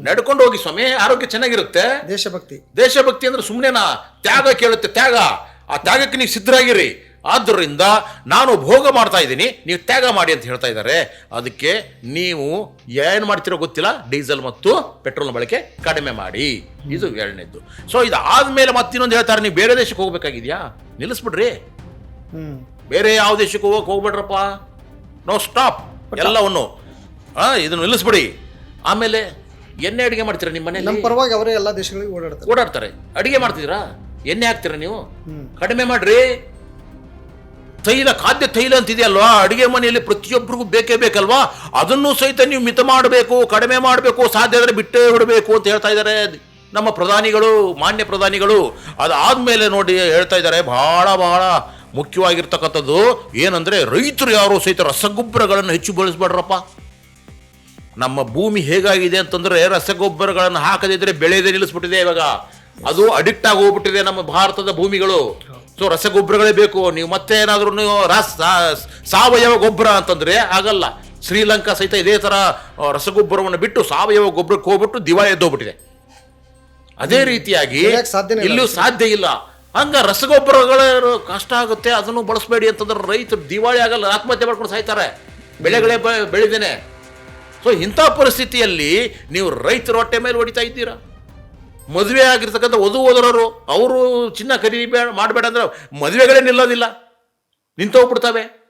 ನಡ್ಕೊಂಡು ಹೋಗಿ ಸ್ವಾಮಿ, ಆರೋಗ್ಯ ಚೆನ್ನಾಗಿರುತ್ತೆ. ದೇಶಭಕ್ತಿ ಅಂದ್ರೆ ಸುಮ್ಮನೆನಾ? ತ್ಯಾಗ ಕೇಳುತ್ತೆ, ತ್ಯಾಗ. ಆ ತ್ಯಾಗಕ್ಕೆ ನೀವು ಸಿದ್ಧರಾಗಿರಿ. ಆದ್ದರಿಂದ ನಾನು ಭೋಗ ಮಾಡ್ತಾ ಇದ್ದೀನಿ, ನೀವು ತ್ಯಾಗ ಮಾಡಿ ಅಂತ ಹೇಳ್ತಾ ಇದ್ದಾರೆ. ಅದಕ್ಕೆ ನೀವು ಏನು ಮಾಡ್ತಿರೋ ಗೊತ್ತಿಲ್ಲ, ಡೀಸೆಲ್ ಮತ್ತು ಪೆಟ್ರೋಲ್ ಬಳಕೆ ಕಡಿಮೆ ಮಾಡಿ. ಇದು ಎರಡನೇದ್ದು. ಸೊ ಇದಾದ್ಮೇಲೆ ಮತ್ತಿನ್ನೊಂದು ಹೇಳ್ತಾರೆ, ನೀವು ಬೇರೆ ದೇಶಕ್ಕೆ ಹೋಗ್ಬೇಕಾಗಿದ್ಯಾ, ನಿಲ್ಲಿಸ್ಬಿಡ್ರಿ. ಬೇರೆ ಯಾವ ದೇಶಕ್ಕೆ ಹೋಗ್ಬೇಡ್ರಪ್ಪ, ನೋ ಸ್ಟಾಪ್ ಎಲ್ಲವನ್ನು. ಇದನ್ನು ನಿಲ್ಲಿಸ್ಬಿಡಿ. ಆಮೇಲೆ ಎಣ್ಣೆ ಅಡಿಗೆ ಮಾಡ್ತೀರಾ ನಿಮ್ಮ ಮನೇಲಿ? ನಮ್ಮ ಪರವಾಗಿ ಅವರೇ ಎಲ್ಲ ದೇಶಗಳಿಗೆ ಓಡಾಡ್ತಾರೆ. ಅಡಿಗೆ ಮಾಡ್ತಿದ್ದೀರಾ? ಎಣ್ಣೆ ಹಾಕ್ತೀರಾ ನೀವು? ಕಡಿಮೆ ಮಾಡ್ರಿ. ಖಾದ್ಯ ತೈಲ ಅಂತಿದೆಯಲ್ವಾ, ಅಡಿಗೆ ಮನೆಯಲ್ಲಿ ಪ್ರತಿಯೊಬ್ಬರಿಗೂ ಬೇಕೇ ಬೇಕಲ್ವಾ, ಅದನ್ನು ಸಹಿತ ನೀವು ಮಿತ ಮಾಡಬೇಕು, ಕಡಿಮೆ ಮಾಡಬೇಕು, ಸಾಧ್ಯ ಆದರೆ ಬಿಟ್ಟೇ ಬಿಡಬೇಕು ಅಂತ ಹೇಳ್ತಾ ಇದ್ದಾರೆ ನಮ್ಮ ಪ್ರಧಾನಿಗಳು, ಮಾನ್ಯ ಪ್ರಧಾನಿಗಳು. ಅದಾದ್ಮೇಲೆ ನೋಡಿ ಹೇಳ್ತಾ ಇದ್ದಾರೆ, ಬಹಳ ಬಹಳ ಮುಖ್ಯವಾಗಿರ್ತಕ್ಕಂಥದ್ದು ಏನಂದ್ರೆ, ರೈತರು ಯಾರು ಸಹಿತ ರಸಗೊಬ್ಬರಗಳನ್ನು ಹೆಚ್ಚು ಬಳಸಬೇಡ್ರಪ್ಪ. ನಮ್ಮ ಭೂಮಿ ಹೇಗಾಗಿದೆ ಅಂತಂದ್ರೆ, ರಸಗೊಬ್ಬರಗಳನ್ನು ಹಾಕದಿದ್ರೆ ಬೆಳೆದೇ ನಿಲ್ಲಿಸ್ಬಿಟ್ಟಿದೆ. ಇವಾಗ ಅದು ಅಡಿಕ್ಟ್ ಆಗಿ ಹೋಗ್ಬಿಟ್ಟಿದೆ ನಮ್ಮ ಭಾರತದ ಭೂಮಿಗಳು. ಸೊ ರಸಗೊಬ್ಬರಗಳೇ ಬೇಕು. ನೀವು ಮತ್ತೆ ಏನಾದ್ರೂ ಸಾವಯವ ಗೊಬ್ಬರ ಅಂತಂದ್ರೆ ಆಗಲ್ಲ. ಶ್ರೀಲಂಕಾ ಸಹಿತ ಇದೇ ತರ ರಸಗೊಬ್ಬರವನ್ನು ಬಿಟ್ಟು ಸಾವಯವ ಗೊಬ್ಬರಕ್ಕೆ ಹೋಗ್ಬಿಟ್ಟು ದಿವಾಳಿ ಎದ್ದೋಗ್ಬಿಟ್ಟಿದೆ. ಅದೇ ರೀತಿಯಾಗಿ ಇಲ್ಲೂ ಸಾಧ್ಯ ಇಲ್ಲ. ಹಂಗ ರಸಗೊಬ್ಬರಗಳ ಕಷ್ಟ ಆಗುತ್ತೆ, ಅದನ್ನು ಬಳಸಬೇಡಿ ಅಂತಂದ್ರೆ ರೈತರು ದಿವಾಳಿ ಆಗಲ್ಲ, ಆತ್ಮಹತ್ಯೆ ಮಾಡ್ಕೊಂಡು ಸಾಯ್ತಾರೆ, ಬೆಳೆಗಳೇ ಬೆಳೆದೇನೆ. ಸೊ ಇಂಥ ಪರಿಸ್ಥಿತಿಯಲ್ಲಿ ನೀವು ರೈತರ ಹೊಟ್ಟೆ ಮೇಲೆ ಹೊಡಿತಾ ಇದ್ದೀರಾ. ಮದುವೆ ಆಗಿರ್ತಕ್ಕಂಥ ವಧುವರರು ಅವರು ಚಿನ್ನ ಖರೀದಿ ಮಾಡಬೇಡ ಅಂದ್ರೆ ಮದುವೆಗಳೇ ನಿಲ್ಲೋದಿಲ್ಲ, ನಿಂತೋಗ್ಬಿಡ್ತವೆ.